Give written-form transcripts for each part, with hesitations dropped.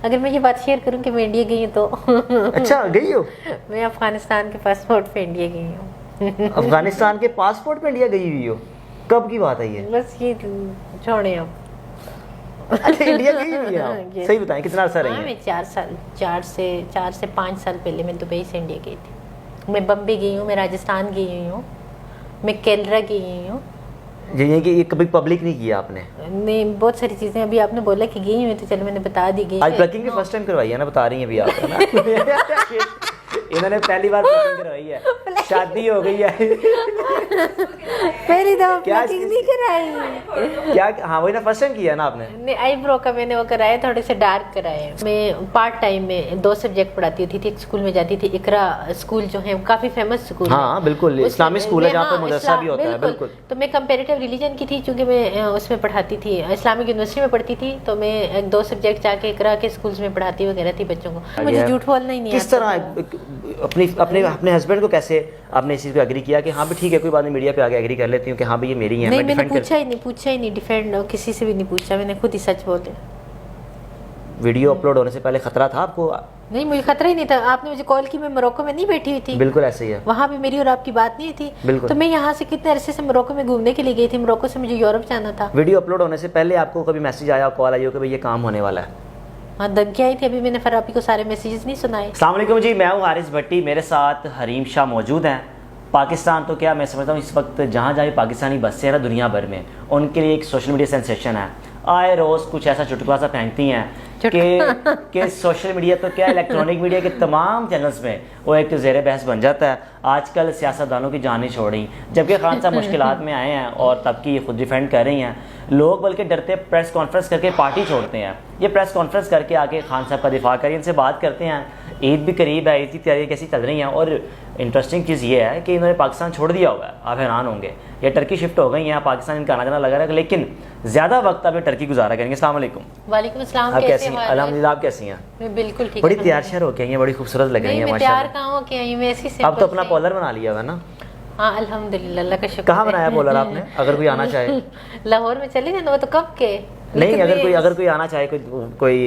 اگر میں یہ بات شیئر کروں کہ میں انڈیا گئی ہوں تو اچھا گئی ہو؟ میں افغانستان کے پاسپورٹ پہ انڈیا گئی ہوں. افغانستان کے پاسپورٹ پہ انڈیا گئی ہوئی ہو؟ کب کی بات ہے یہ؟ بس یہ چھوڑیں اب. اچھا انڈیا گئی ہوئی ہے آپ؟ صحیح بتائیں کتنا عرصہ رہی ہیں؟ میں 4 سے 5 سال پہلے میں دبئی سے انڈیا گئی تھی. میں بمبے گئی ہوں, میں راجستھان گئی ہوئی ہوں, میں کیرلا گئی ہوئی ہوں. یہ کہ یہ کبھی پبلک نہیں کیا آپ نے؟ نہیں, بہت ساری چیزیں ابھی آپ نے بولا کہ گئی ہوئی تو چلو میں نے بتا دی گئی. آج پلکنگ بھی فرسٹ ٹائم کروائی ہے نا, بتا رہی ہیں ابھی آپ انہوں نے پہلی بار پلکنگ کروائی ہے, شادی ہو گئی ہے پہلی دفعہ پلکنگ نہیں کرائی کیا؟ ہاں وہی نا, فرسٹ ٹائم کیا ہے نا آپ نے؟ نہیں, آئی برو کا میں نے وہ کرایا, تھوڑے سے ڈارک کرائے. میں پارٹ ٹائم میں 2 سبجیکٹ پڑھاتی ہوتی تھی. ایک اسکول میں جاتی تھی, اقرا اسکول جو ہے کافی فیمس اسکول. ہاں بالکل, اسلامی اسکول ہے جہاں پہ مدرسہ بھی ہوتا ہے. بالکل. تو میں کمپیریٹیو ریلیجن کی تھی, چونکہ میں اس میں پڑھاتی تھی, اسلامک یونیورسٹی میں پڑھتی تھی, تو میں 2 سبجیکٹ جا کے اقرا کے اسکولس میں پڑھاتی وغیرہ تھی بچوں کو. مجھے جھوٹ بولنا ہی نہیں آتا. کس طرح اپنے ہسبینڈ کو کیسے آپ نے اس چیز پہ ایگری کیا کہ ہاں بھی ٹھیک ہے کوئی بات نہیں, میڈیا پہ آگے ایگری کر لیتی ہوں کہ ہاں بھی یہ میری ہے؟ نہیں, میں نے پوچھا ہی نہیں, ڈیفینڈ کسی سے بھی نہیں پوچھا, میں نے خود ہی سچ بولے. ویڈیو اپلوڈ ہونے سے پہلے خطرہ تھا آپ کو؟ نہیں, مجھے خطرہ ہی نہیں تھا. آپ نے مجھے کال کی, میں موروکو میں نہیں بیٹھی ہوئی تھی. بالکل ایسے ہی ہے, وہاں بھی میری اور آپ کی بات نہیں تھی. بالکل. تو میں یہاں سے کتنے عرصے سے موروکو میں گھومنے کے لیے گئی تھی, موروکو سے مجھے یورپ جانا تھا. ویڈیو اپلوڈ ہونے سے پہلے آپ کو کبھی میسج آیا, کال آئی ہو کہ بھائی یہ کام ہونے والا ہے؟ ہاں, دھمکی آئی تھی. ابھی میں نے فراپی کو سارے میسیجز نہیں سنائے. السلام علیکم جی, میں ہوں حارث بھٹی, میرے ساتھ حریم شاہ موجود ہیں. پاکستان تو کیا, میں سمجھتا ہوں اس وقت جہاں جہاں پاکستانی بسیں ہیں نا دنیا بھر میں, ان کے لیے ایک سوشل میڈیا سینسیشن ہے. آئے روز کچھ ایسا چٹکلا سا پھینکتی ہیں کہ سوشل میڈیا تو کیا, الیکٹرانک میڈیا کے تمام چینلز میں وہ ایک زیر بحث بن جاتا ہے. آج کل سیاستدانوں کی جانیں چھوڑ رہی, جبکہ خان صاحب مشکلات میں آئے ہیں اور تب کی یہ خود ڈیفینڈ کر رہی ہیں. لوگ بلکہ ڈرتے پریس کانفرنس کر کے پارٹی چھوڑتے ہیں. یہ پریس کانفرنس کر کے آگے خان صاحب کا دفاع کریے, ان سے بات کرتے ہیں. عید بھی قریب ہے, عید کی تیاری کیسی چل رہی ہیں؟ اور انٹرسٹنگ چیز یہ ہے کہ انہوں نے پاکستان چھوڑ دیا ہوا ہے, آپ حیران ہوں گے. یہ ٹرکی شفٹ ہو گئی ہیں, پاکستان ان کا آنا جانا لگا رہا ہے, لیکن زیادہ وقت آپ یہ ٹرکی گزارا کریں گے. السلام علیکم. وعلیکم السلام. آپ کیسی ہیں؟ الحمدللہ, آپ کیسی ہیں؟ میں بالکل ٹھیک. بڑی تیار شہر ہو کے آئی ہیں, بڑی خوبصورت لگ رہی ہیں ماشاء اللہ. تیار کہاں ہو کے آئی میں ایسی سے. اب تو اپنا پولر بنا لیا ہوا نا؟ ہاں الحمدللہ, اللہ کا شکر. کہاں بنایا پولر آپ نے, اگر کوئی آنا چاہے؟ لاہور میں چلے جانا, وہ تو کب کے. نہیں, اگر کوئی آنا چاہے,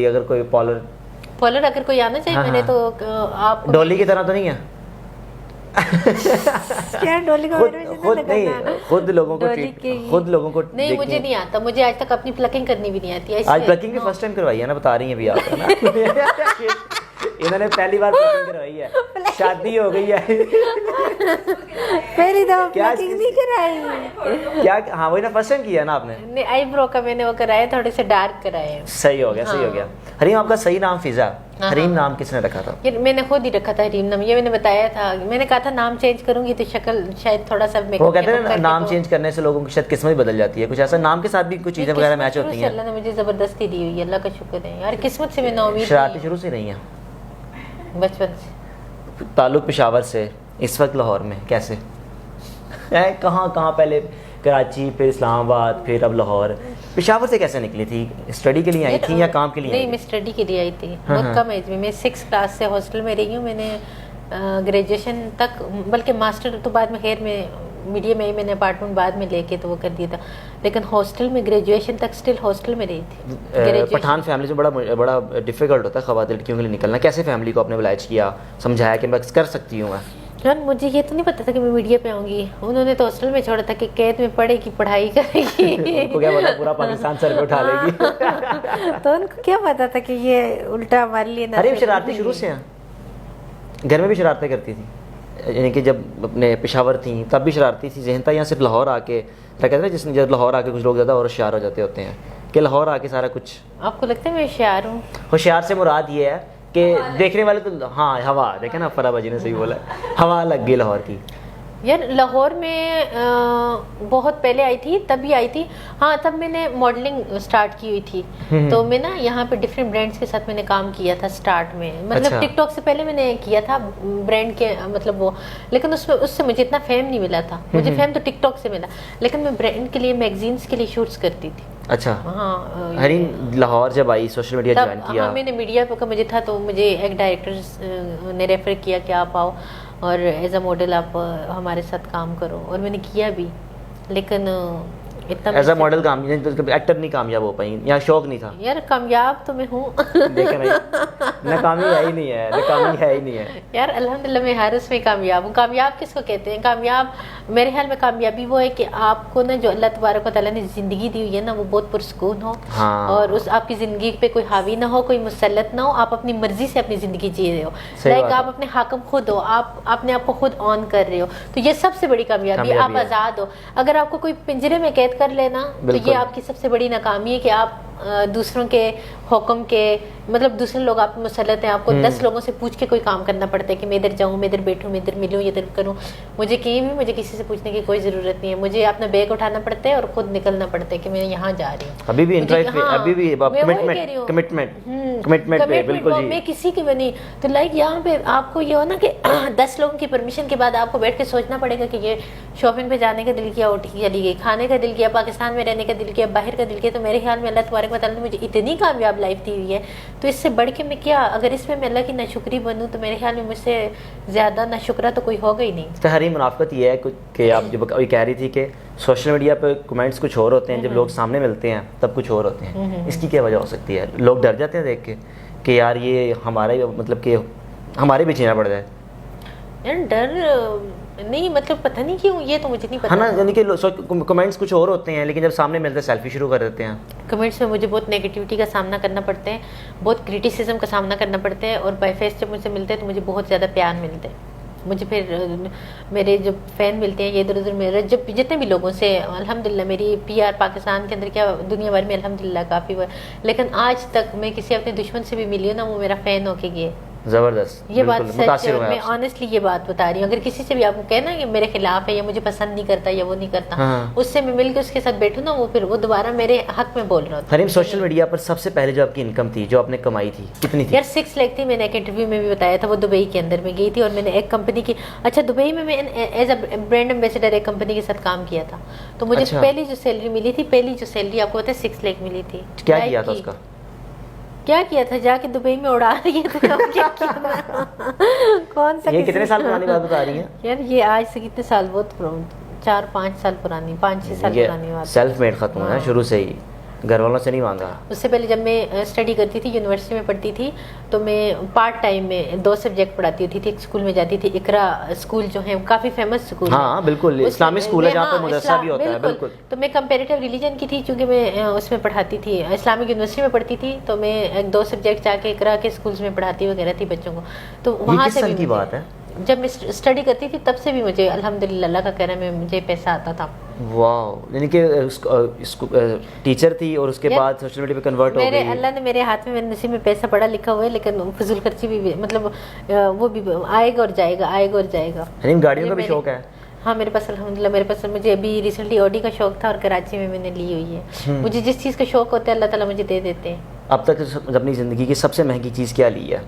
اگر کوئی پولر اگر کوئی آنا چاہے, میں نے تو آپ ڈولی کی طرح تو نہیں ہے کیا ڈولی کو خود لوگوں کو نہیں, مجھے نہیں آتا. مجھے آج تک اپنی پلکنگ کرنی بھی نہیں آتی. آج پلکنگ بھی فرسٹ ٹائم کروائی ہے نا, بتا رہی ہیں ابھی آپ انہوں نے پہلی بار پلکنگ کروائی ہے, شادی ہو گئی ہے. پہلی دفعہ پلکنگ نہیں کرائی کیا؟ ہاں وہی نا, فرسٹ ٹائم کیا ہے نا آپ نے؟ نہیں, آئی برو کا میں نے وہ کرایا, تھوڑے سے ڈارک کرایا. صحیح ہو گیا. حریم آپ کا صحیح نام فضا, حریم نام کس نے رکھا تھا؟ میں نے خود ہی رکھا تھا حریم نام. یہ میں نے بتایا تھا, میں نے کہا تھا نام چینج کروں گی تو شکل شاید تھوڑا سا. وہ کہتے ہیں نام چینج کرنے سے لوگوں کی شاید قسمت بدل جاتی ہے, کچھ ایسا نام کے ساتھ بھی کچھ چیزیں وغیرہ میچ ہوتی ہیں. اللہ نے مجھے زبردستی دی ہوئی ہے, اللہ کا شکر ہے یار. قسمت سے میں نا امید. شرارتی شروع سے رہی ہیں؟ بچپن سے. تعلق پشاور سے, اس وقت لاہور میں کیسے, کہاں پہلے کراچی, پھر اسلام آباد, پھر اب لاہور. پشاور سے کیسے نکلی تھی؟ اسٹڈی کے لیے آئی تھی یا کام کے لیے؟ نہیں, میں اسٹڈی کے لیے آئی تھی. بہت کم ایج میں 6 کلاس سے ہاسٹل میں رہی ہوں. میں نے گریجویشن تک, بلکہ ماسٹر تو بعد میں, خیر میں میڈیا میں ہی میں نے اپارٹمنٹ بعد میں لے کے تو وہ کر دیا تھا, لیکن ہاسٹل میں گریجویشن تک اسٹل ہاسٹل میں رہی تھی. پٹھان فیملی سے بڑا ڈیفیکلٹ ہوتا ہے خواتین لڑکیوں کے لیے نکلنا. کیسے فیملی کو آپ نے بلائج کیا, سمجھایا کہ میں کر سکتی ہوں؟ میں یار مجھے یہ تو نہیں پتا تھا کہ میں میڈیا پہ آؤں گی. انہوں نے تو ہاسٹل میں چھوڑا تھا کہ قید میں پڑھے گی, پڑھائی کرے گی. ان کو کیا پتا پورا پاکستان سر پہ اٹھا لے گی. تو ان کو کیا پتا تھا کہ یہ الٹا ہمارے لیے. حریم شرارتی شروع سے ہیں, گھر میں بھی شرارتیں کرتی تھی, یعنی کہ جب اپنے پشاور تھیں تب بھی شرارتی تھی, ذہن تھا یا صرف لاہور آ کے کہتے ہیں جس جب لاہور آ کے کچھ لوگ زیادہ اور ہوشیار ہو جاتے ہوتے ہیں کہ لاہور آ کے سارا کچھ. آپ کو لگتا ہے میں ہوشیار ہوں؟ ہوشیار سے مراد یہ ہے کہ دیکھنے والے تو, ہاں ہوا دیکھیں نا, فرا باجی نے صحیح بولا, ہوا لگ گئی لاہور کی. یار لاہور میں بہت پہلے آئی تھی, تب بھی آئی تھی. ہاں تب میں نے ماڈلنگ سٹارٹ کی ہوئی تھی, تو میں نا یہاں پہ ڈفرینٹ برانڈس کے ساتھ میں نے کام کیا تھا سٹارٹ میں. مطلب ٹک ٹاک سے پہلے میں نے کیا تھا برانڈ کے, مطلب وہ, لیکن اس سے مجھے اتنا فیم نہیں ملا تھا. مجھے فیم تو ٹک ٹاک سے ملا, لیکن میں برانڈ کے لیے میگزینس کے لیے شوٹس کرتی تھی. اچھا. ہاں حریم لاہور جب آئی, سوشل میڈیا جوائن کیا. ہاں میں نے میڈیا کا مجھے تھا, تو مجھے ایک ڈائریکٹر نے ریفر کیا کہ آپ آؤ اور ایز اے ماڈل آپ ہمارے ساتھ کام کرو, اور میں نے کیا بھی. لیکن اتنا ایز اے ماڈل ایکٹر نہیں کامیاب ہو پائی یا شوق نہیں تھا؟ یار کامیاب تو میں ہوں دیکھیں ناکامی ہے ہی نہیں ہے، ناکامی ہے ہی نہیں ہے یار الحمدللہ میں ہر اس میں کامیاب ہوں. کامیاب کس کو کہتے ہیں؟ کامیاب میرے خیال میں کامیابی وہ ہے کہ آپ کو نا جو اللہ تبارک و تعالیٰ نے زندگی دی ہوئی ہے نا وہ بہت پرسکون ہو، اور اس آپ کی زندگی پہ کوئی حاوی نہ ہو، کوئی مسلط نہ ہو، آپ اپنی مرضی سے اپنی زندگی جی رہے ہو، لائک آپ اپنے حاکم خود ہو، آپ اپنے آپ کو خود آن کر رہے ہو. تو یہ سب سے بڑی کامیابی ہے، آپ آزاد ہو. اگر آپ کو کوئی پنجرے میں قید کر لینا تو یہ آپ کی سب سے بڑی ناکامی ہے کہ آپ دوسروں کے حکم کے مطلب دوسرے لوگ آپ مسلط ہیں، آپ کو 10 لوگوں سے پوچھ کے کوئی کام کرنا پڑتا ہے کہ میں ادھر جاؤں، میں ادھر بیٹھوں، میں ادھر ملوں، ادھر کروں. مجھے کہیں بھی مجھے کسی سے پوچھنے کی کوئی ضرورت نہیں ہے. مجھے اپنا بیگ اٹھانا پڑتا ہے اور خود نکلنا پڑتا ہے کہ میں یہاں جا رہی ہوں. ابھی بھی ابھی بھی کمٹمنٹ پہ بالکل جی. میں کسی کی بھی نہیں. تو لائک یہاں پہ آپ کو یہ ہو نا کہ 10 لوگوں کی پرمیشن کے بعد آپ کو بیٹھ کے سوچنا پڑے گا کہ یہ شاپنگ پہ جانے کا دل کیا، اٹھی چلی گئی، کھانے کا دل کیا، پاکستان میں رہنے کا دل کیا، باہر کا دل کیا. تو میرے خیال میں اللہ تبارک و تعالیٰ نے مجھے اتنی کامیاب لائف دی ہوئی ہے تو اس سے بڑھ کے میں کیا، اگر اس میں میں اللہ کی ناشکری بنوں تو میرے خیال میں مجھ سے زیادہ ناشکرہ تو کوئی ہوگا ہی نہیں. تحری منافقت یہ ہے کہ آپ جو کہہ رہی تھی کہ سوشل میڈیا پہ کمنٹس کچھ اور ہوتے ہیں، جب لوگ سامنے ملتے ہیں تب کچھ اور ہوتے ہیں. اس کی کیا وجہ ہو سکتی ہے؟ لوگ ڈر جاتے ہیں دیکھ کے کہ یار یہ ہمارا مطلب کہ ہمارے بھی جینا پڑ جائے. یار ڈر نہیں، مطلب پتہ نہیں کیوں، یہ تو مجھے نہیں پتا. ہے نا، یعنی کہ کمنٹس کچھ اور ہوتے ہیں لیکن جب سامنے ملتے ہیں سیلفی شروع کر دیتے ہیں. کمنٹس میں مجھے بہت نیگیٹیوٹی کا سامنا کرنا پڑتا ہے، بہت کرٹیسزم کا سامنا کرنا پڑتا ہے، اور بائی فیس جب مجھ سے ملتے ہیں تو مجھے بہت زیادہ پیار ملتا ہے. مجھے پھر میرے جب فین ملتے ہیں یہ ادھر ادھر میرے جب جتنے بھی لوگوں سے الحمدللہ میری PR پاکستان کے اندر کیا دنیا بھر میں الحمدللہ کافی ہوا، لیکن آج تک میں کسی اپنے دشمن سے بھی ملی ہوں نا وہ میرا فین ہو کے گئے. زبردست، یہ بات سچ ہے، میں آنیسٹلی یہ بات بتا رہی ہوں. اگر کسی سے بھی آپ کو کہنا کہ میرے خلاف ہے یا مجھے پسند نہیں کرتا یا وہ نہیں کرتا، اس سے میں مل کے اس کے ساتھ بیٹھوں نا وہ پھر وہ دوبارہ میرے حق میں بول رہا ہوتا. حریم سوشل میڈیا پر سب سے پہلے جو آپ کی انکم تھی جو آپ نے کمائی تھی کتنی تھی؟ یار 6 لاکھ تھی. میں نے ایک انٹرویو میں بھی بتایا تھا، وہ دبئی کے اندر میں گئی تھی اور میں نے ایک کمپنی کی دبئی میں ایز اے برانڈ ایمبیسڈر ایک کمپنی کے ساتھ کام کیا تھا. تو مجھے پہلی جو سیلری ملی تھی، پہلی جو سیلری آپ کو پتا ہے 6 لاکھ ملی تھی. کیا کیا تھا اس کا؟ کیا کیا تھا؟ جا کے دبئی میں اڑا رہی تھی. کون سا یہ کتنے سال پرانی بات بتا رہی ہیں؟ یار یہ آج سے کتنے سال، بہت 4-5 سال پرانی، 5-6 سال پرانی بات. سیلف میڈ ختم ہے شروع سے ہی، گھر والوں سے نہیں مانگا. اس سے پہلے جب میں اسٹڈی کرتی تھی، یونیورسٹی میں پڑھتی تھی، تو میں پارٹ ٹائم میں 2 سبجیکٹ پڑھاتی ہوتی تھی. ایک اسکول میں جاتی تھی، اقرا اسکول جو ہے کافی فیمس اسکول. ہاں بالکل، اسلامی اسکول ہے جہاں پہ مدرسہ بھی ہوتا ہے. بالکل. تو میں کمپیریٹیو ریلیجن کی تھی چونکہ میں اس میں پڑھاتی تھی، اسلامک یونیورسٹی میں پڑھتی تھی. تو میں 2 سبجیکٹ جا کے اقرا کے اسکولس میں پڑھاتی وغیرہ تھی بچوں کو. تو وہاں سے بھی بات ہے جب میں اسٹڈی کرتی تھی تب سے بھی مجھے الحمدللہ اللہ کا کرم ہے مجھے پیسہ آتا تھا. واو، یعنی کہ ٹیچر تھی اور اس کے بعد سوشل میڈیا پہ کنورٹ ہو گئی. میرے اللہ نے میرے ہاتھ میں، میرے نصیب میں پیسہ پڑا لکھا ہوا ہے، لیکن فضول خرچی بھی مطلب وہ بھی آئے گا اور جائے گا، آئے گا اور جائے گا. گاڑیوں کا بھی شوق ہے؟ ہاں میرے پاس الحمدللہ میرے پاس مجھے ابھی ریسنٹلی آڈی کا شوق تھا اور کراچی میں نے لی ہوئی ہے. مجھے جس چیز کا شوق ہوتا ہے اللہ تعالیٰ مجھے دے دیتے ہیں. اب تک اپنی زندگی کی سب سے مہنگی چیز کیا لی ہے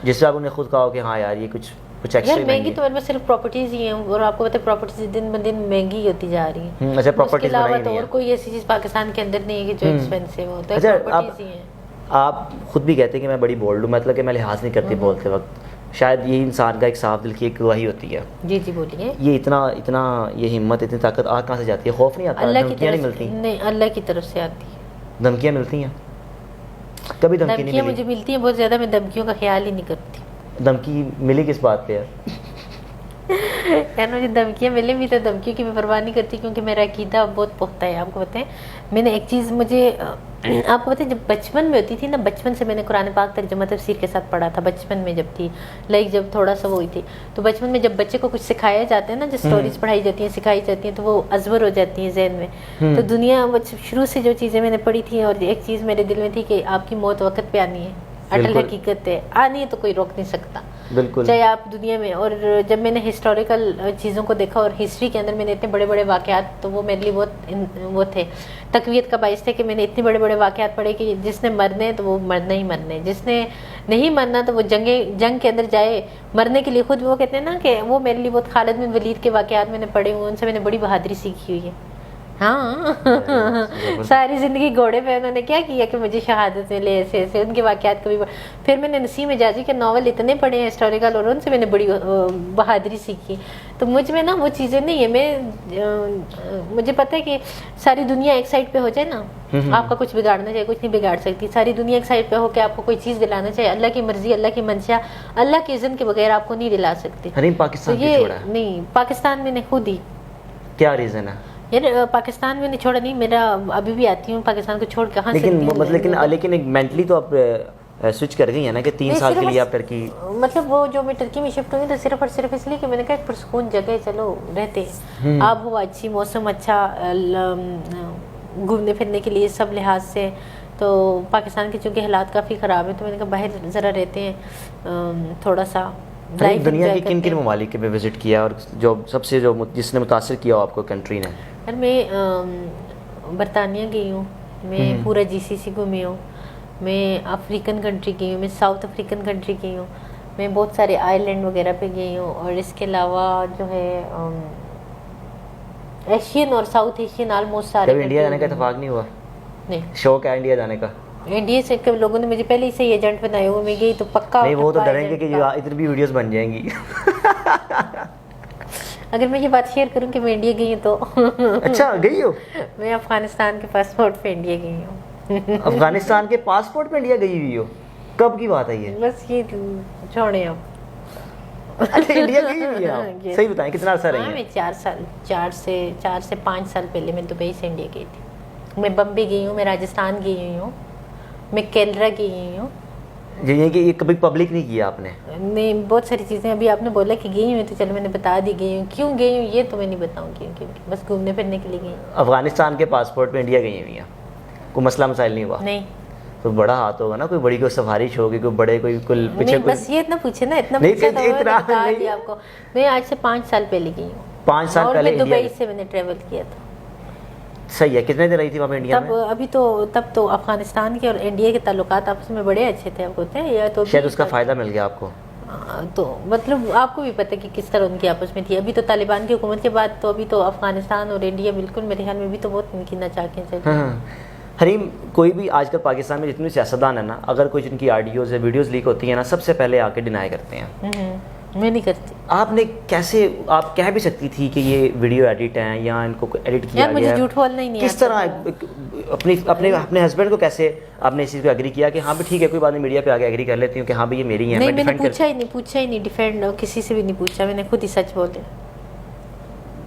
جس سے آپ نے خود کہا کہ ہاں یار یہ کچھ یار مہنگی تو میرے پاس صرف پراپرٹیز ہی ہیں، اور آپ کو پتہ ہے پراپرٹیز دن بدن مہنگی ہوتی جا رہی ہیں. اچھا، پراپرٹیز اس کے علاوہ تو اور کوئی ایسی چیز پاکستان کے اندر نہیں ہے کہ جو ایکسپینسو ہوتا ہے. پراپرٹیز ہی ہیں. آپ خود بھی کہتے ہیں کہ میں بڑی بولڈ ہوں، مطلب کہ میں لحاظ نہیں کرتی بولتے وقت. شاید یہی انسان کا ایک صاف دل کی ایک گواہی ہوتی ہے. جی جی بولیے. یہ اتنا یہ ہمت، اتنی طاقت آ کہاں سے جاتی ہے؟ خوف نہیں آتا؟ دھمکیاں نہیں ملتی؟ نہیں، اللہ کی طرف سے آتی ہے. دھمکیاں ملتی ہیں؟ کبھی دھمکی نہیں ملی؟ مجھے ملتی ہیں بہت زیادہ، میں دھمکیوں کا خیال ہی نہیں کرتی. دھمکی ملی کس بات پہ ہے؟ یار مجھے دھمکیاں ملیں بھی تو دھمکیوں کی میں پرواہ نہیں کرتی کیونکہ میرا عقیدہ بہت پختہ ہے. آپ کو بتائیں میں نے ایک چیز مجھے آپ کو بتائیں جب بچپن میں ہوتی تھی نا، بچپن سے میں نے قرآن پاک ترجمہ تفسیر کے ساتھ پڑھا تھا بچپن میں جب تھی، لائک جب تھوڑا سا وہ ہوئی تھی. تو بچپن میں جب بچے کو کچھ سکھایا جاتا ہے نا، جو سٹوریز پڑھائی جاتی ہیں سکھائی جاتی ہیں تو وہ ازور ہو جاتی ہیں ذہن میں. تو دنیا شروع سے جو چیزیں میں نے پڑھی تھی، اور ایک چیز میرے دل میں تھی کہ آپ کی موت وقت پہ آنی ہے، اٹل حقیقت ہے، آنی ہے تو کوئی روک نہیں سکتا. بالکل. چاہے آپ دنیا میں، اور جب میں نے ہسٹوریکل چیزوں کو دیکھا اور ہسٹری کے اندر میں نے اتنے بڑے بڑے واقعات، تو وہ میرے لیے بہت وہ تھے، تقویت کا باعث تھے کہ میں نے اتنے بڑے بڑے واقعات پڑھے کہ جس نے مرنے ہیں تو وہ مرنا ہی مرنے، جس نے نہیں مرنا تو وہ جنگ کے اندر جائے مرنے کے لیے خود. وہ کہتے ہیں نا کہ وہ میرے لیے بہت خالد بن ولید کے واقعات میں نے پڑھے ہوئے، ان سے میں نے بڑی بہادری سیکھی ہوئی ہے. ہاں ساری زندگی گھوڑے پہ انہوں نے کیا کیا کہ مجھے شہادت ملے، ایسے ایسے ان کے واقعات کبھی. پھر میں نے نسیم اجازی کے ناول اتنے پڑھے ہیں ہسٹوریکل، اور ان سے میں نے بڑی بہادری سیکھی. تو مجھ میں نا وہ چیزیں نہیں ہے. مجھے پتہ ہے کہ ساری دنیا ایک سائڈ پہ ہو جائے نا، آپ کا کچھ بگاڑنا چاہیے کچھ نہیں بگاڑ سکتی. ساری دنیا ایک سائڈ پہ ہو کے آپ کو کوئی چیز دلانا چاہیے، اللہ کی مرضی اللہ کی منشا اللہ کے اذن کے بغیر آپ کو نہیں دلا سکتی. حریم پاکستان یہ نہیں، پاکستان میں نے خود ہی. کیا ریزن ہے؟ یار پاکستان میں نے چھوڑا نہیں، میرا ابھی بھی آتی ہوں پاکستان کو چھوڑ کہاں سے. لیکن ایک مینٹلی تو آپ سوئچ کر گئی ہیں نا کہ 3 سال کے لیے آپ ٹرکی. مطلب وہ جو میں ٹرکی میں شفٹ ہوئی تو صرف اور صرف اس لیے کہ میں نے کہا ایک پرسکون جگہ چلو رہتے ہیں، آب ہوا اچھی، موسم اچھا، گھومنے پھرنے کے لیے سب لحاظ سے. تو پاکستان کے چونکہ حالات کافی خراب ہیں تو میں نے کہا باہر ذرا رہتے ہیں تھوڑا سا. دنیا کے کن کن ممالک میں وزٹ کیا اور جو سب سے جو جس نے متاثر کیا ہو آپ کو کنٹری نے؟ یار میں برطانیہ گئی ہوں، میں پورا GCC گھومی ہوں، میں افریقن کنٹری گئی ہوں، میں ساؤتھ افریقن کنٹری گئی ہوں، میں بہت سارے آئی لینڈ وغیرہ پہ گئی ہوں. اور اس کے علاوہ جو ہے ایشین اور ساؤتھ ایشین آلموسٹ سارے. کبھی انڈیا جانے کا اتفاق نہیں ہوا؟ نہیں. شوق ہے انڈیا جانے کا؟ انڈیا سے لوگوں نے مجھے پہلے ہی سے ایجنٹ بنائے ہوئے، میں گئی تو پکا. نہیں وہ تو ڈریں گے کہ ادھر بھی ویڈیوز بن جائیں گی. اگر میں یہ بات شیئر کروں کہ میں انڈیا گئی ہوں تو اچھا گئی ہو؟ میں افغانستان کے پاسپورٹ پہ انڈیا گئی ہوں. افغانستان کے پاسپورٹ پہ انڈیا گئی ہوئی ہو؟ کب کی بات ہے یہ؟ بس یہ چھوڑیں اب. اچھا انڈیا گئی ہوئی ہیں آپ؟ صحیح بتائیں کتنا عرصہ رہی ہیں؟ میں 4 سے 5 سال پہلے میں دبئی سے انڈیا گئی تھی. میں بمبے گئی ہوں، میں راجستھان گئی ہوئی ہوں، میں کیرلا گئی ہوئی ہوں. یہ کہ یہ کبھی پبلک نہیں کیا آپ نے؟ نہیں بہت ساری چیزیں ابھی آپ نے بولا کہ گئی ہوں تو چلو میں نے بتا دی گئی ہوں. کیوں گئی ہوں یہ تو میں نہیں بتاؤں گی کیونکہ بس گھومنے پھرنے کے لیے گئی ہوں. افغانستان کے پاسپورٹ پہ انڈیا گئی ہوئی ہیں، کوئی مسئلہ مسائل نہیں ہوا؟ نہیں. تو بڑا ہاتھ ہوگا نا، کوئی بڑی کوئی سفارش ہوگی، کوئی بڑے کوئی کل پیچھے. بس یہ اتنا پوچھے نا، اتنا پوچھا تو بتا دیا آپ کو. میں آج سے 5 سال پہلے گئی ہوں. 5 سال پہلے دبئی سے میں نے ٹریول کیا تھا. صحیح ہے. کتنے دن رہی تھی وہاں پہ انڈیا میں؟ تب تو افغانستان کے اور انڈیا کے تعلقات آپس میں بڑے اچھے تھے. آپ ہوتے ہیں یا تو شاید اس کا فائدہ مل گیا آپ کو. تو مطلب آپ کو بھی پتہ کہ کس طرح ان کی آپس میں تھی. ابھی تو طالبان کی حکومت کے بعد تو ابھی تو افغانستان اور انڈیا بالکل میرے خیال میں بھی تو بہت ان کی ناچاکیں چل رہی ہیں. حریم کوئی بھی آج کل پاکستان میں جتنے سیاستدان ہیں نا، اگر کوئی جن کی آڈیوز ہے ویڈیوز لیک ہوتی ہیں نا، سب سے پہلے آ کے ڈینائی کرتے ہیں. میں نہیں کرتی. آپ نے کیسے، آپ کہہ بھی سکتی تھی کہ یہ ویڈیو ایڈٹ ہیں یا ان کو ایڈٹ کیا گیا ہے؟ مجھے جھوٹ بولنا ہی نہیں. کس طرح اپنے ہسبینڈ کو کیسے آپ نے اس چیز کو ایگری کیا کہ ہاں بھی ٹھیک ہے کوئی بات نہیں، میڈیا پہ آگے ایگری کر لیتی ہوں کہ ہاں بھی یہ میری ہیں؟ نہیں میں نے پوچھا ہی نہیں ڈیفینڈ کسی سے بھی نہیں پوچھا. میں نے خود ہی سچ بولے.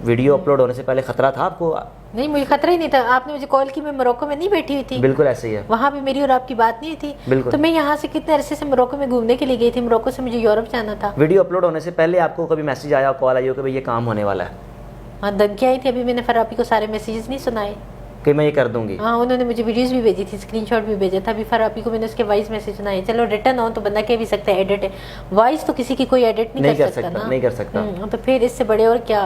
ویڈیو اپلوڈ ہونے سے پہلے خطرہ تھا آپ کو؟ نہیں مجھے خطرہ ہی نہیں تھا. آپ نے مجھے کال کی، میں موروکو میں نہیں بیٹھی ہوئی تھی. بالکل ایسے ہی ہے. وہاں بھی میری اور آپ کی بات نہیں تھی. بالکل. تو میں یہاں سے کتنے عرصے سے موروکو میں گھومنے کے لیے گئی تھی. موروکو سے مجھے یورپ جانا تھا. ویڈیو اپلوڈ ہونے سے پہلے آپ کو کبھی میسج آیا، کال آئی ہو کہ بھائی یہ کام ہونے والا ہے؟ ہاں دھمکی آئی تھی. ابھی میں نے فراپی کو سارے میسیجز نہیں سنائے کہ میں یہ کر دوں گی. ہاں انہوں نے مجھے ویڈیوز بھی بھیجی تھی، اسکرین شاٹ بھی بھیجا تھا. ابھی فراپی کو میں نے اس کے وائس میسج سنائے. چلو ریٹن ہو تو بندہ کہہ بھی سکتا ہے ایڈٹ ہے، وائس تو کسی کی کوئی ایڈٹ نہیں کر سکتا نا. نہیں کر سکتا. تو پھر اس سے بڑے اور کیا.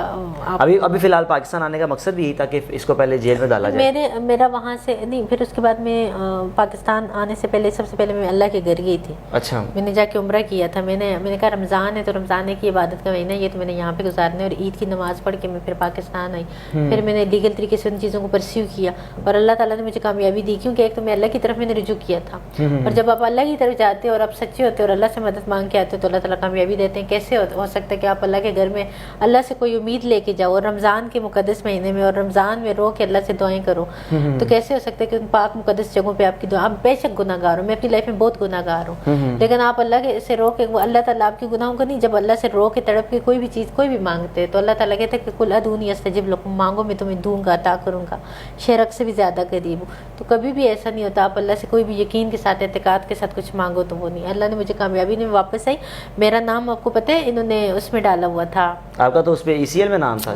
ابھی فی الحال پاکستان آنے کا مقصد بھی یہی تھا کہ اس کو پہلے جیل میں ڈالا جائے. میرا وہاں سے نہیں، پھر اس کے بعد میں پاکستان آنے سے پہلے سب سے پہلے میں اللہ کے گھر گئی تھی. اچھا. میں نے جا کے عمرہ کیا تھا. میں نے کہا رمضان ہے تو رمضان کی عبادت کا مہینہ، یہ تو میں نے یہاں پہ گزارنا ہے. اور عید کی نماز پڑھ کے میں پھر پاکستان آئی. پھر میں نے لیگل طریقے سے ان چیزوں کو پرسیو کیا اور اللہ تعالیٰ نے مجھے کامیابی دی. کیونکہ ایک تو میں اللہ کی طرف میں نے رجوع کیا تھا، اور جب آپ اللہ کی طرف جاتے ہو اور آپ سچے ہوتے اور اللہ سے مدد مانگ کے آتے ہو تو اللہ تعالیٰ کامیابی دیتے ہیں. کیسے ہو سکتا ہے کہ آپ اللہ کے گھر میں اللہ سے کوئی امید لے کے جاؤ اور رمضان کے مقدس مہینے میں اور رمضان میں رو کے اللہ سے دعائیں کرو؟ تو کیسے ہو سکتا ہے کہ ان پاک مقدس جگہوں پہ آپ کی دعا. آپ بے شک گناہ گار ہوں، میں اپنی لائف میں بہت گناہ گار ہوں، لیکن آپ اللہ سے رو کے، اللہ تعالیٰ آپ کے گناہوں کو نہیں، جب اللہ سے رو کے تڑپ کے کوئی بھی چیز کوئی بھی مانگتے تو اللہ تعالیٰ کہتا ہے کہ کل ادعونی استجب لکم، مانگو میں تمہیں دوں گا، عطا کروں گا، شرک سے بھی زیادہ قریب ہوں. تو کبھی بھی ایسا نہیں ہوتا آپ اللہ سے کوئی بھی یقین کے ساتھ اعتقاد کے ساتھ کچھ مانگو تو وہ نہیں. اللہ نے مجھے کامیابی نے واپس آئی. میرا نام آپ کو پتہ ہے انہوں نے اس میں ڈالا ہوا تھا. آپ کا تو اس پہ ECL میں نام تھا،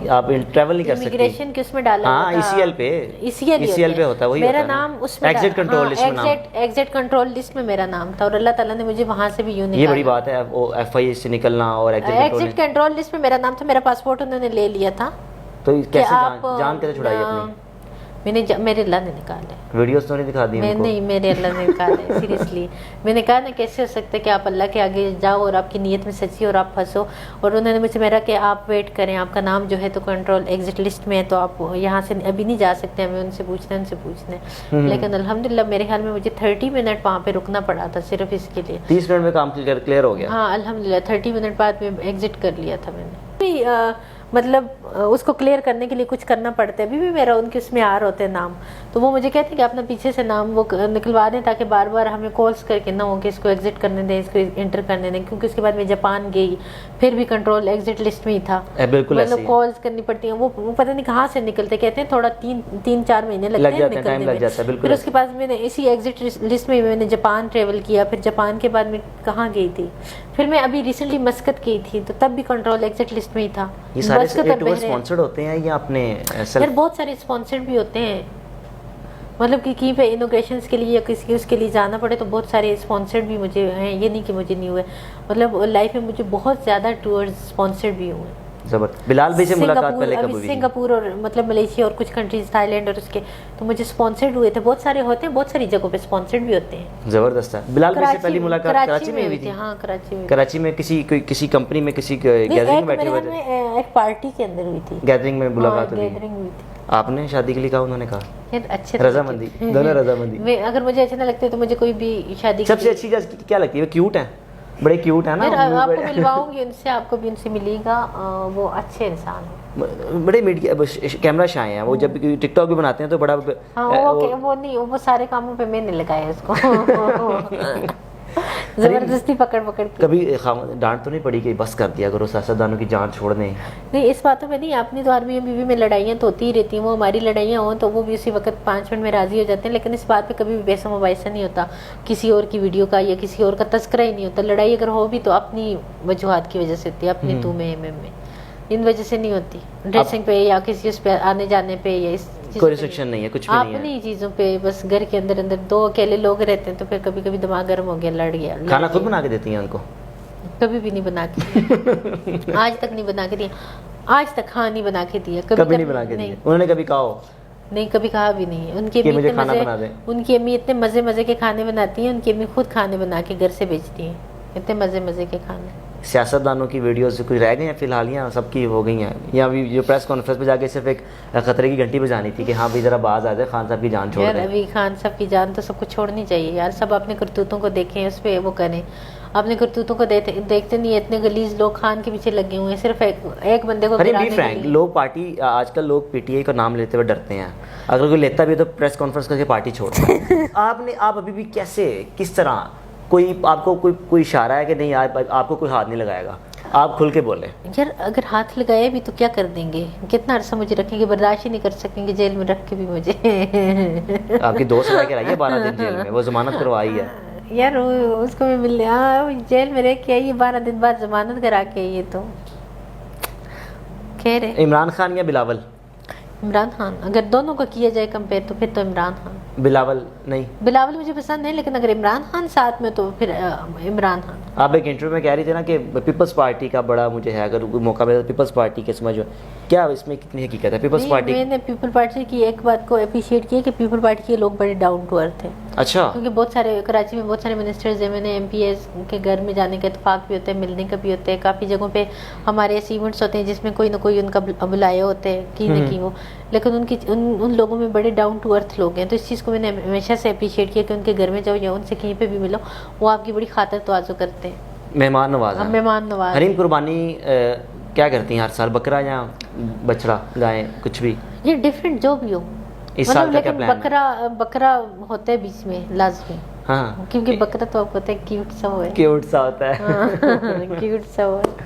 آپ ٹریول نہیں کر سکتے. امیگریشن کے اس میں ڈالا ہوا تھا. ECL پہ ہوتا ہے وہی. میرا نام اس میں ایگزٹ کنٹرول لسٹ میں، ایگزٹ کنٹرول لسٹ میں میرا نام تھا. اور اللہ تعالیٰ نے مجھے وہاں سے بھی یوں نکالا. یہ بڑی بات ہے FI سے نکلنا. اور ایگزٹ کنٹرول لسٹ میں میرا نام تھا. میرا پاسپورٹ انہوں نے لے لیا تھا. تو کیسے جان کیسے چھڑائی اپنی؟ میرے اللہ نے نکالے. ویڈیوز تو نہیں دکھا دی ان کو؟ نہیں, میرے اللہ نے نکالے سیریسلی. میں نے کہا نا کیسے ہو سکتا ہے کہ آپ اللہ کے آگے جاؤ اور آپ کی نیت میں سچی اور آپ پھنسو. اور انہوں نے مجھ سے میرا کہ آپ ویٹ کریں, آپ کا نام جو ہے تو کنٹرول ایگزٹ لسٹ میں ہے, تو آپ یہاں سے ابھی نہیں جا سکتے, ہمیں ان سے پوچھنا ہے. لیکن الحمدللہ میرے خیال میں مجھے 30 منٹ وہاں پہ رکنا پڑا تھا صرف اس کے لیے. 30 منٹ میں کام کلیئر ہو گیا؟ ہاں الحمدللہ 30 منٹ بعد میں ایگزٹ کر لیا تھا میں نے. مطلب اس کو کلیئر کرنے کے لیے کچھ کرنا پڑتا ہے. ابھی بھی میرا ان کے اس میں آر ہوتے ہیں نام, تو وہ مجھے کہتے ہیں کہ اپنا پیچھے سے نام وہ نکلوا دیں تاکہ بار بار ہمیں کالس کر کے نہ ہو کہ اس کو ایگزٹ کرنے دیں, اس کو انٹر کرنے دیں, کیونکہ اس کے بعد میں جاپان گئی, پھر بھی کنٹرول ایگزٹ لسٹ میں ہی تھا. مطلب کالس کرنی پڑتی ہیں, وہ پتہ نہیں کہاں سے نکلتے, کہتے ہیں تھوڑا 3-4 مہینے لگتے ہیں نکلنے میں. پھر اس کے بعد میں نے اسی ایگزٹ لسٹ میں نے جاپان ٹریول کیا. پھر جاپان کے بعد میں کہاں گئی تھی, پھر میں ابھی ریسنٹلی مسقط گئی تھی, تو تب بھی کنٹرول ایگزٹ لسٹ میں ہی تھا. اسپانسرڈ ہوتے ہیں یا اپنے یار بہت سارے اسپانسرڈ بھی ہوتے ہیں, مطلب کہ کہیں پہ انوگریشنز کے لیے یا کسی اس کے لیے جانا پڑے تو بہت سارے اسپانسرڈ بھی مجھے ہیں. یہ نہیں کہ مجھے نہیں ہوئے, مطلب لائف میں مجھے بہت زیادہ ٹورز اسپانسرڈ بھی ہوئے. بلال بھائی سے ملاقات پہلے کب ہوئی؟ سنگاپور اور مطلب ملیشیا اور کچھ کنٹریز, تھائی لینڈ اور اس کے, تو مجھے اسپانسرڈ ہوئے تھے. بہت سارے ہوتے ہیں, بہت ساری جگہوں پہ اسپانسرڈ بھی ہوتے ہیں. زبردست ہے. بلال بھائی سے پہلی ملاقات کراچی میں ہوئی تھی؟ ہاں کراچی میں کسی کمپنی میں کسی گیدرنگ میں بیٹھے ہوئے تھے. ایک پارٹی کے اندر ہوئی تھی, گیدرنگ میں ملاقات ہوئی. گیدرنگ ہوئی تھی. آپ نے شادی کے لیے کہا, انہوں نے کہا اچھے رضامندی, دونوں رضامندی. اگر مجھے اچھے نہ لگتے تو مجھے کوئی بھی شادی. سب سے اچھی چیز کیا لگتی ہے؟ وہ کیوٹ ہیں, بڑے کیوٹ ہیں نا. آپ کو ملواؤں گی ان سے, آپ کو بھی ان سے ملے گا, وہ اچھے انسان ہیں, بڑے میڈیا کیمرہ شائع ہیں. وہ جب ٹک ٹاک بھی بناتے ہیں تو بڑا وہ نہیں, وہ سارے کاموں پہ میں نے لگایا اس کو, زبردستی پکڑ کے. کبھی ڈانٹ تو نہیں پڑی کہ بس کر دیا کرو, سیاستدانوں کی جان چھوڑ دیں؟ نہیں, اس باتوں میں نہیں. اپنی تو آدمی بیوی میں لڑائیاں تو ہوتی ہی رہتی ہیں, وہ ہماری لڑائیاں ہوں تو وہ بھی اسی وقت 5 منٹ میں راضی ہو جاتے ہیں, لیکن اس بات پہ کبھی بھی بحث و مباحثہ نہیں ہوتا کسی اور کی ویڈیو کا, یا کسی اور کا تذکرہ ہی نہیں ہوتا. لڑائی اگر ہو بھی تو اپنی وجوہات کی وجہ سے ہوتی ہے, اپنی تو میں ان وجہ سے نہیں ہوتی. ڈریسنگ پہ یا کسی اس پہ آنے جانے پہ, یا اس کوئی ریسٹرکشن نہیں ہے, کچھ بھی نہیں ہے. اپنی چیزوں پہ بس گھر کے اندر 2 اکیلے لوگ رہتے ہیں تو پھر کبھی کبھی دماغ گرم ہو گیا, لڑ گیا. کھانا خود بنا کے دیتی ہیں ان کو؟ کبھی بھی نہیں بنا کے, آج تک نہیں بنا کے دیا. آج تک ہاں نہیں بنا کے دیا, کبھی نہیں بنا کے دیا. انہوں نے کبھی کہا ہو؟ نہیں, کبھی کہا بھی نہیں. ان کی امی اتنے مزے کے کھانے بناتی ہیں, ان کی امی خود کھانے بنا کے گھر سے بیچتی ہیں, اتنے مزے کے کھانے. سیاستدانوں کی ویڈیوز کوئی رہ گئی ہیں فی الحال, یا سب کی ہو گئی ہیں؟ یا جو پریس کانفرنس پہ جا کے صرف ایک خطرے کی گھنٹی بجانی تھی کہ ہاں بھی ذرا باز آ جائے, خان صاحب کی جان چھوڑ دیں؟ ابھی خان صاحب کی جان تو سب کو چھوڑنی چاہیے یار. سب اپنے کرتوتوں کو دیکھیں, اس پہ وہ کریں. اپنے کرتوتوں کو دیکھتے نہیں, اتنے گلیز لوگ خان کے پیچھے لگے ہوئے ہیں صرف ایک بندے کو گرانے کے لیے. لوگ پارٹی, آج کل لوگ پی ٹی آئی کا نام لیتے ہوئے ڈرتے ہیں, اگر کوئی لیتا بھی تو پریس کانفرنس کر کے پارٹی چھوڑتا ہے. آپ ابھی بھی کیسے, کس طرح, کوئی آپ کو کوئی اشارہ ہے کہ نہیں آپ کو کوئی ہاتھ نہیں لگائے گا؟ آپ کھل کے بولیں یار. اگر ہاتھ لگایا بھی تو کیا کر دیں گے, کتنا عرصہ مجھے رکھیں گے, برداشت ہی نہیں کر سکیں گے جیل میں رکھ کے بھی مجھے. آپ کی دوست رہ کے رہی ہے 12 دن جیل میں, وہ ضمانت کروائی ہے یار. اس کو بھی مل لیا جیل میں رہ کے آئی ہے, 12 دن بعد ضمانت کرا کے آئی ہے. تو خیر ہے. عمران خان یا بلاول؟ عمران خان. اگر دونوں کو کیا جائے کمپیئر تو پھر تو عمران خان. بلاول نہیں؟ بلاول مجھے پسند ہے, لیکن اگر عمران خان ساتھ میں تو پھر عمران خان. آپ ایک انٹرویو میں کہہ رہی تھی نا کہ پیپلز پارٹی کا بڑا مجھے ہے, اگر موقع ملے تو پیپلز پارٹی کے سمجھو, کیا اس میں کتنی حقیقت ہے؟ پیپلز پارٹی, میں نے پیپل پارٹی کی ایک بات کو اپریشیٹ کیا کہ پیپل پارٹی کے لوگ بڑے ڈاؤن ٹو ارتھ ہیں. اچھا. کیونکہ بہت سارے کراچی میں بہت سارے منسٹرز ہیں, میں نے ایم پی ایز کے گھر میں جانے کا اتفاق بھی ہوتا ہے, ملنے کا بھی ہوتا ہے. کافی جگہوں پہ ہمارے ایسے ایونٹس ہوتے ہیں جس میں کوئی نہ کوئی ان کا بلائے ہوتے ہیں کی نہ کی وہ, لیکن ان لوگوں میں بڑے ڈاؤن ٹو ارتھ لوگ ہیں. تو اس چیز کو میں نے ہمیشہ سے اپریشیٹ کیا کہ ان کے گھر میں جاؤ یا ان سے کہیں پہ بھی ملو, وہ آپ کی بڑی خاطر تواضع کرتے ہیں, مہمان نواز ہیں. مہمان نواز. حریم قربانی کیا کرتی ہیں ہر سال, بکرا یا بچڑا, گائے, کچھ بھی؟ یہ ڈفرینٹ جو بھی ہو, اس سال کا کیا پلان ہے؟ بکرا ہوتا ہے بیچ میں لازمی, ہاں, کیونکہ بکرا تو آپ کو پتہ ہے کیوٹ سا ہو ہے, کیوٹ سا ہوتا ہے. کیوٹ سا ہو ہے.